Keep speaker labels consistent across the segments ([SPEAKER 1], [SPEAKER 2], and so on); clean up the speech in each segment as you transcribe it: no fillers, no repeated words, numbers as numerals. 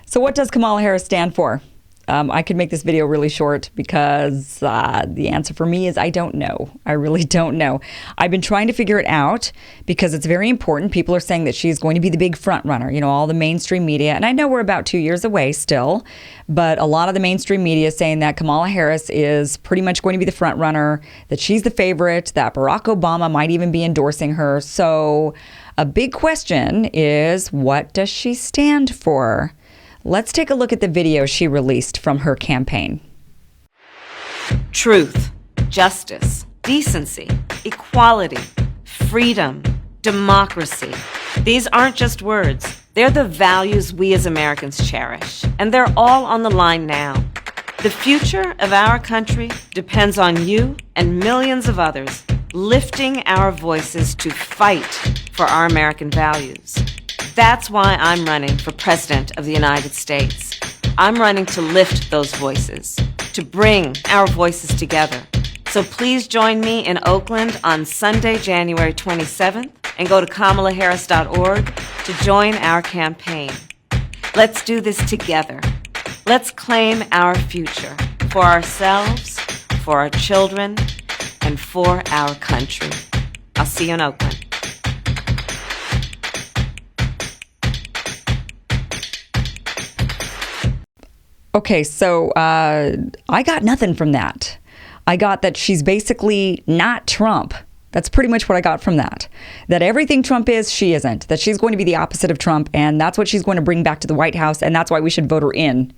[SPEAKER 1] So what does Kamala Harris stand for? I could make this video really short because the answer for me is I don't know. I really don't know. I've been trying to figure it out because it's very important. People are saying that she's going to be the big front runner, all the mainstream media. And I know we're about 2 years away still, but a lot of the mainstream media is saying that Kamala Harris is pretty much going to be the front runner, that she's the favorite, that Barack Obama might even be endorsing her. So a big question is, what does she stand for? Let's take a look at the video she released from her campaign.
[SPEAKER 2] Truth, justice, decency, equality, freedom, democracy. These aren't just words. They're the values we as Americans cherish, and they're all on the line now. The future of our country depends on you and millions of others lifting our voices to fight for our American values. That's why I'm running for President of the United States. I'm running to lift those voices, to bring our voices together. So please join me in Oakland on Sunday, January 27th, and go to KamalaHarris.org to join our campaign. Let's do this together. Let's claim our future for ourselves, for our children, and for our country. I'll see you in Oakland.
[SPEAKER 1] Okay, so I got nothing from that. I got that she's basically not Trump. That's pretty much what I got from that. That everything Trump is, she isn't. That she's going to be the opposite of Trump, and that's what she's going to bring back to the White House, and that's why we should vote her in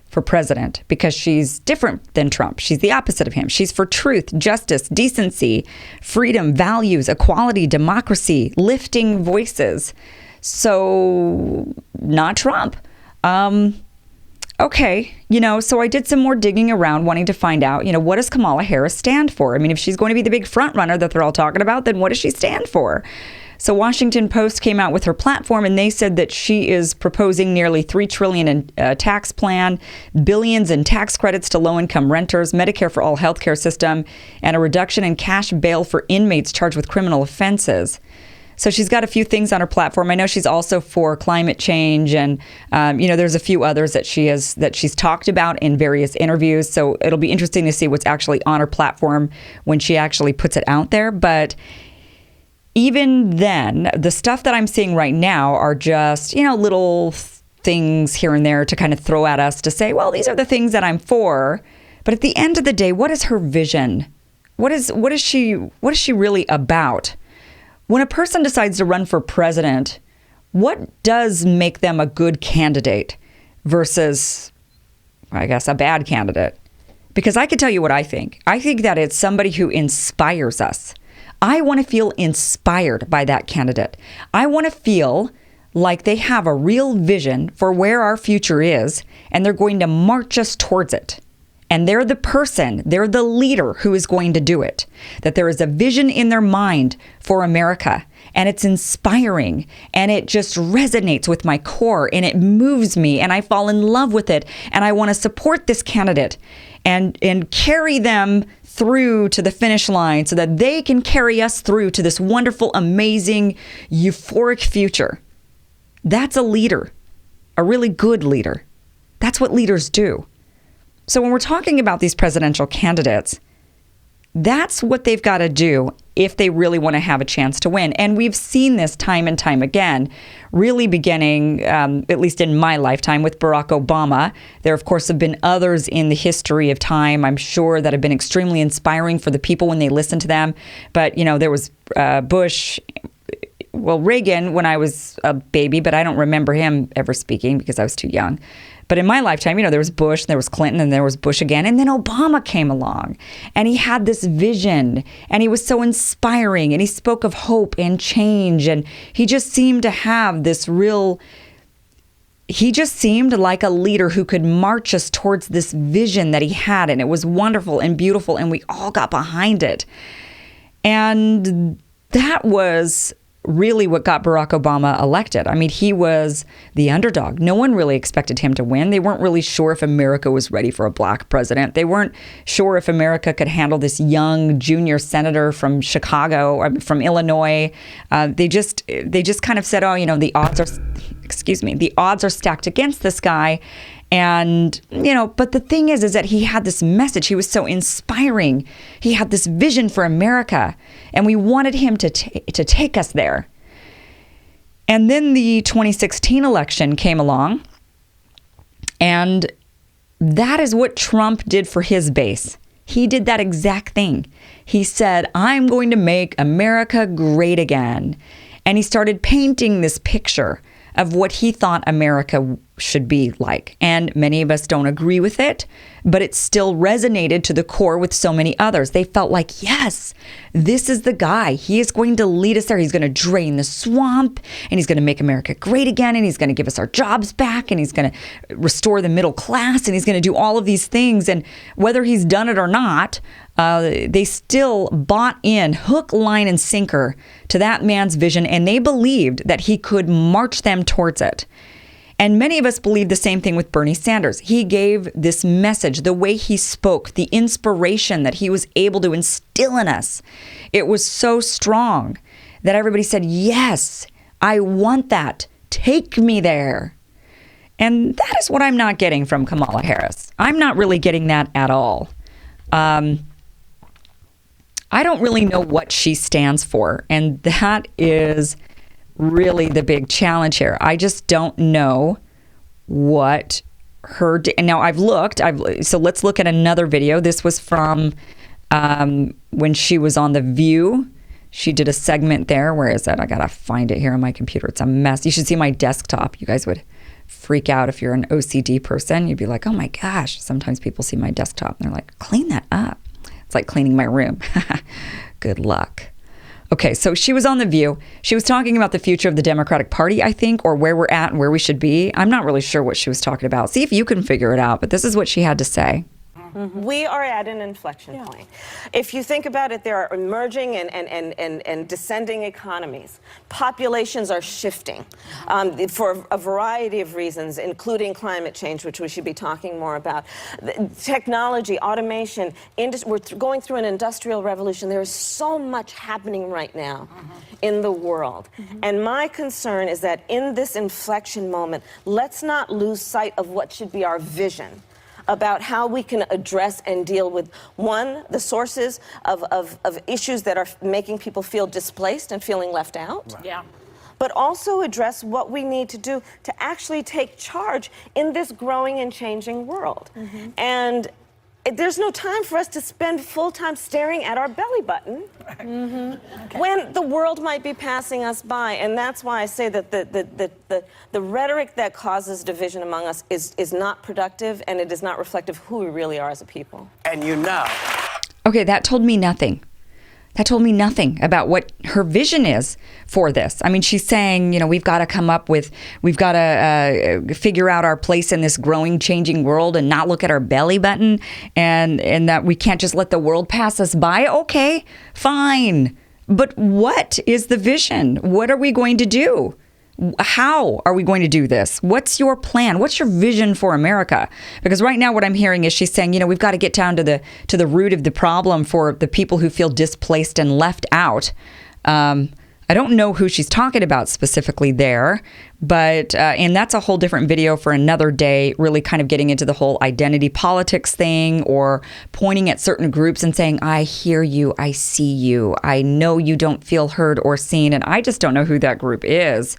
[SPEAKER 1] for president, because she's different than Trump. She's the opposite of him. She's for truth, justice, decency, freedom, values, equality, democracy, lifting voices. So, not Trump. Okay, so I did some more digging around wanting to find out, what does Kamala Harris stand for? I mean, if she's going to be the big front runner that they're all talking about, then what does she stand for? So Washington Post came out with her platform, and they said that she is proposing nearly $3 trillion in tax plan, billions in tax credits to low-income renters, Medicare for all healthcare system, and a reduction in cash bail for inmates charged with criminal offenses. So she's got a few things on her platform. I know she's also for climate change, and there's a few others that she's talked about in various interviews. So it'll be interesting to see what's actually on her platform when she actually puts it out there. But even then, the stuff that I'm seeing right now are just little things here and there to kind of throw at us to say, well, these are the things that I'm for. But at the end of the day, what is her vision? What is she really about? When a person decides to run for president, what does make them a good candidate versus, I guess, a bad candidate? Because I can tell you what I think. I think that it's somebody who inspires us. I want to feel inspired by that candidate. I want to feel like they have a real vision for where our future is, and they're going to march us towards it. And they're the leader who is going to do it. That there is a vision in their mind for America, and it's inspiring, and it just resonates with my core, and it moves me, and I fall in love with it, and I want to support this candidate and carry them through to the finish line so that they can carry us through to this wonderful, amazing, euphoric future. That's a leader, a really good leader. That's what leaders do. So when we're talking about these presidential candidates, that's what they've got to do if they really want to have a chance to win. And we've seen this time and time again, really beginning, at least in my lifetime, with Barack Obama. There, of course, have been others in the history of time, I'm sure, that have been extremely inspiring for the people when they listen to them. But, there was Bush, Reagan when I was a baby, but I don't remember him ever speaking because I was too young. But in my lifetime, there was Bush, there was Clinton, and there was Bush again. And then Obama came along, and he had this vision, and he was so inspiring, and he spoke of hope and change. And he just seemed to have this he just seemed like a leader who could march us towards this vision that he had. And it was wonderful and beautiful, and we all got behind it. And that was really what got Barack Obama elected. I mean, he was the underdog. No one really expected him to win. They weren't really sure if America was ready for a black president. They weren't sure if America could handle this young junior senator from Chicago, from Illinois. They just kind of said, the odds are the odds are stacked against this guy. And, but the thing is that he had this message. He was so inspiring. He had this vision for America, and we wanted him to take us there. And then the 2016 election came along, and that is what Trump did for his base. He did that exact thing. He said, I'm going to make America great again. And he started painting this picture of what he thought America should be like. And many of us don't agree with it, but it still resonated to the core with so many others. They felt like, yes, this is the guy. He is going to lead us there. He's going to drain the swamp, and he's going to make America great again, and he's going to give us our jobs back, and he's going to restore the middle class, and he's going to do all of these things. And whether he's done it or not, they still bought in hook, line, and sinker to that man's vision, and they believed that he could march them towards it. And many of us believe the same thing with Bernie Sanders. He gave this message, the way he spoke, the inspiration that he was able to instill in us. It was so strong that everybody said, yes, I want that. Take me there. And that is what I'm not getting from Kamala Harris. I'm not really getting that at all. I don't really know what she stands for. And that is really the big challenge here. I just don't know what her... And now I've looked. So let's look at another video. This was from when she was on The View. She did a segment there. Where is that? I got to find it here on my computer. It's a mess. You should see my desktop. You guys would freak out if you're an OCD person. You'd be like, oh my gosh. Sometimes people see my desktop and they're like, clean that up. It's like cleaning my room. Good luck. Okay, so she was on The View. She was talking about the future of the Democratic Party, I think, or where we're at and where we should be. I'm not really sure what she was talking about. See if you can figure it out, but this is what she had to say.
[SPEAKER 3] We are at an inflection point. If you think about it, there are emerging and descending economies. Populations are shifting for a variety of reasons, including climate change, which we should be talking more about. Technology, automation, we're going through an industrial revolution. There is so much happening right now in the world. And my concern is that in this inflection moment, let's not lose sight of what should be our vision about how we can address and deal with, one, the sources of issues that are making people feel displaced and feeling left out. Right. Yeah. But also address what we need to do to actually take charge in this growing and changing world. And there's no time for us to spend full time staring at our belly button when the world might be passing us by. And that's why I say that the rhetoric that causes division among us is not productive, and it is not reflective of who we really are as a people.
[SPEAKER 4] And
[SPEAKER 1] Okay, that told me nothing. That told me nothing about what her vision is for this. I mean, she's saying, we've got to figure out our place in this growing, changing world and not look at our belly button, and that we can't just let the world pass us by. Okay, fine. But what is the vision? What are we going to do? How are we going to do this? What's your plan? What's your vision for America? Because right now what I'm hearing is she's saying, we've got to get down to the root of the problem for the people who feel displaced and left out. I don't know who she's talking about specifically there, but and that's a whole different video for another day, really kind of getting into the whole identity politics thing, or pointing at certain groups and saying, I hear you, I see you, I know you don't feel heard or seen, and I just don't know who that group is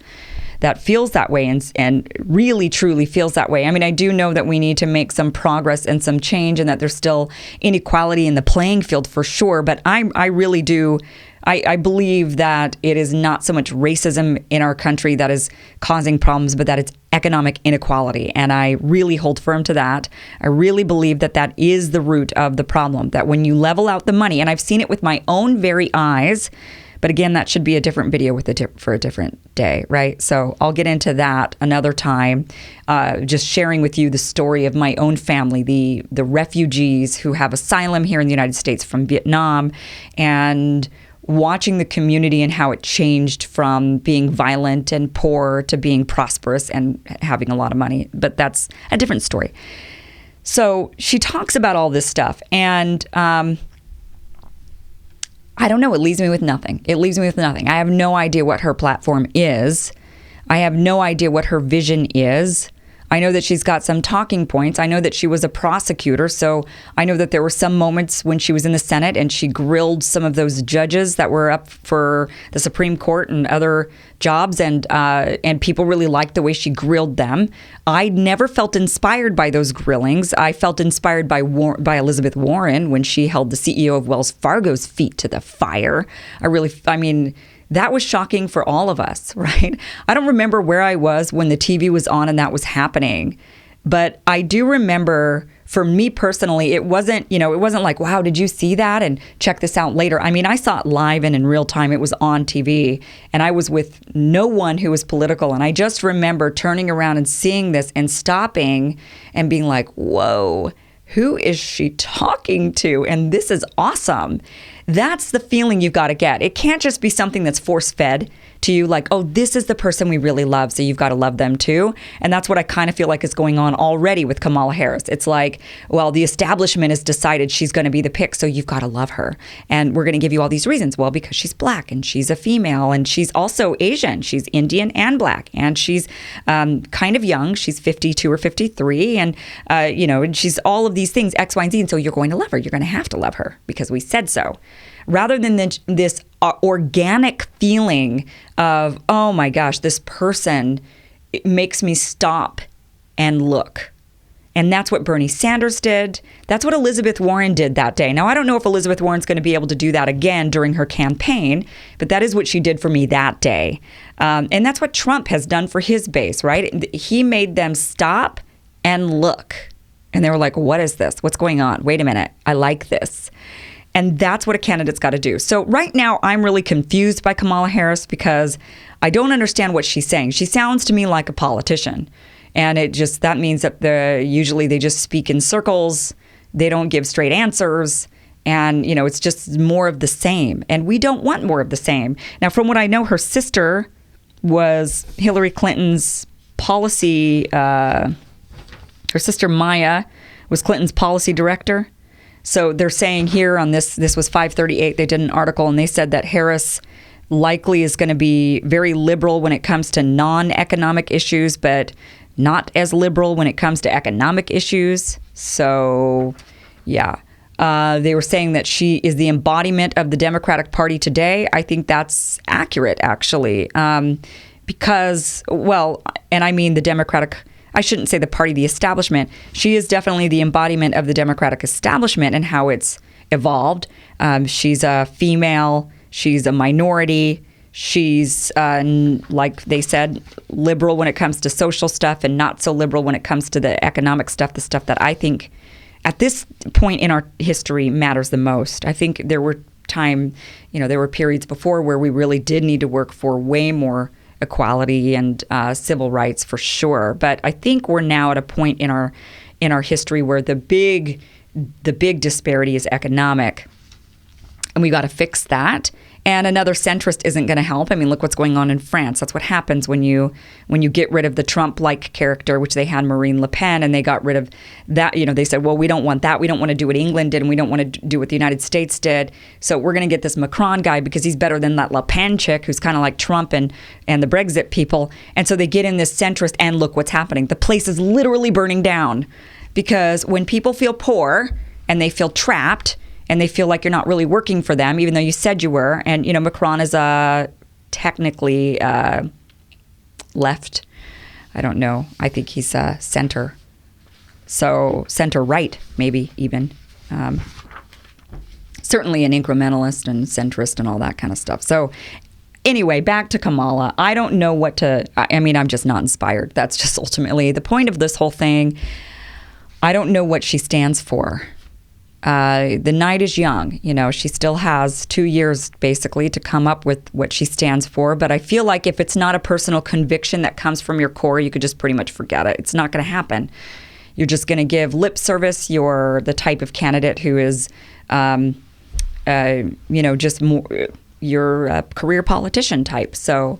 [SPEAKER 1] that feels that way and really truly feels that way. I mean, I do know that we need to make some progress and some change, and that there's still inequality in the playing field for sure, but I really do. I believe that it is not so much racism in our country that is causing problems, but that it's economic inequality. And I really hold firm to that. I really believe that that is the root of the problem, that when you level out the money, and I've seen it with my own very eyes, but again, that should be a different video for a different day, right? So I'll get into that another time, just sharing with you the story of my own family, the refugees who have asylum here in the United States from Vietnam, and watching the community and how it changed from being violent and poor to being prosperous and having a lot of money. But that's a different story. So she talks about all this stuff, and I don't know. It leaves me with nothing. I have no idea what her platform is. I have no idea what her vision is. I know that she's got some talking points. I know that she was a prosecutor, so I know that there were some moments when she was in the Senate and she grilled some of those judges that were up for the Supreme Court and other jobs, and people really liked the way she grilled them. I never felt inspired by those grillings. I felt inspired by Elizabeth Warren when she held the CEO of Wells Fargo's feet to the fire. That was shocking for all of us, right? I don't remember where I was when the TV was on and that was happening. But I do remember, for me personally, it wasn't like, wow, did you see that? And check this out later. I mean, I saw it live and in real time. It was on TV. And I was with no one who was political. And I just remember turning around and seeing this and stopping and being like, whoa, who is she talking to? And this is awesome. That's the feeling you've got to get. It can't just be something that's force-fed to you, like, oh, this is the person we really love, so you've got to love them too. And that's what I kind of feel like is going on already with Kamala Harris. It's like, well, the establishment has decided she's going to be the pick, so you've got to love her. And we're going to give you all these reasons. Well, because she's black and she's a female and she's also Asian. She's Indian and black, and she's kind of young. She's 52 or 53, and and she's all of these things, X, Y, and Z. And so you're going to love her. You're going to have to love her because we said so. Rather than this organic feeling of, oh my gosh, this person, it makes me stop and look. And that's what Bernie Sanders did. That's what Elizabeth Warren did that day. Now, I don't know if Elizabeth Warren's going to be able to do that again during her campaign, but that is what she did for me that day. And that's what Trump has done for his base, right? He made them stop and look. And they were like, what is this? What's going on? Wait a minute. I like this. And that's what a candidate's got to do. So right now, I'm really confused by Kamala Harris because I don't understand what she's saying. She sounds to me like a politician. And that means that usually they just speak in circles. They don't give straight answers. And, it's just more of the same. And we don't want more of the same. Now, from what I know, her sister was Hillary Clinton's policy. Her sister Maya was Clinton's policy director. So they're saying here on this was 538, they did an article and they said that Harris likely is going to be very liberal when it comes to non-economic issues, but not as liberal when it comes to economic issues. So, yeah. They were saying that she is the embodiment of the Democratic Party today. I think that's accurate, actually, because, well, and I mean the Democratic, I shouldn't say the party, the establishment. She is definitely the embodiment of the Democratic establishment and how it's evolved. She's a female. She's a minority. She's, like they said, liberal when it comes to social stuff and not so liberal when it comes to the economic stuff, the stuff that I think at this point in our history matters the most. I think there were there were periods before where we really did need to work for way more equality and civil rights for sure. But I think we're now at a point in our history where the big disparity is economic, and we got to fix that. And another centrist isn't going to help. I mean, look what's going on in France. That's what happens when you get rid of the Trump-like character, which they had Marine Le Pen, and they got rid of that. They said, well, we don't want that. We don't want to do what England did, and we don't want to do what the United States did. So we're going to get this Macron guy because he's better than that Le Pen chick who's kind of like Trump and the Brexit people. And so they get in this centrist, and look what's happening. The place is literally burning down because when people feel poor and they feel trapped, and they feel like you're not really working for them, even though you said you were. And, Macron is technically left. I don't know. I think he's center. So center-right, maybe even. Certainly an incrementalist and centrist and all that kind of stuff. So anyway, back to Kamala. I don't know what to... I'm just not inspired. That's just ultimately the point of this whole thing. I don't know what she stands for. The night is young. She still has 2 years basically to come up with what she stands for. But I feel like if it's not a personal conviction that comes from your core, you could just pretty much forget it. It's not going to happen. You're just going to give lip service. You're the type of candidate who is, just more, you're a career politician type. So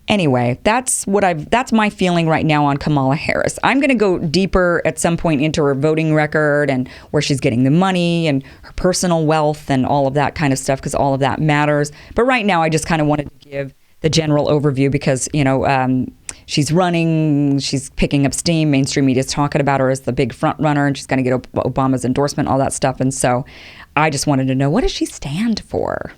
[SPEAKER 1] anyway, that's my feeling right now on Kamala Harris. I'm going to go deeper at some point into her voting record and where she's getting the money and her personal wealth and all of that kind of stuff, because all of that matters. But right now, I just kind of wanted to give the general overview because, she's running, she's picking up steam. Mainstream media is talking about her as the big front runner, and she's going to get Obama's endorsement, all that stuff. And so I just wanted to know, what does she stand for?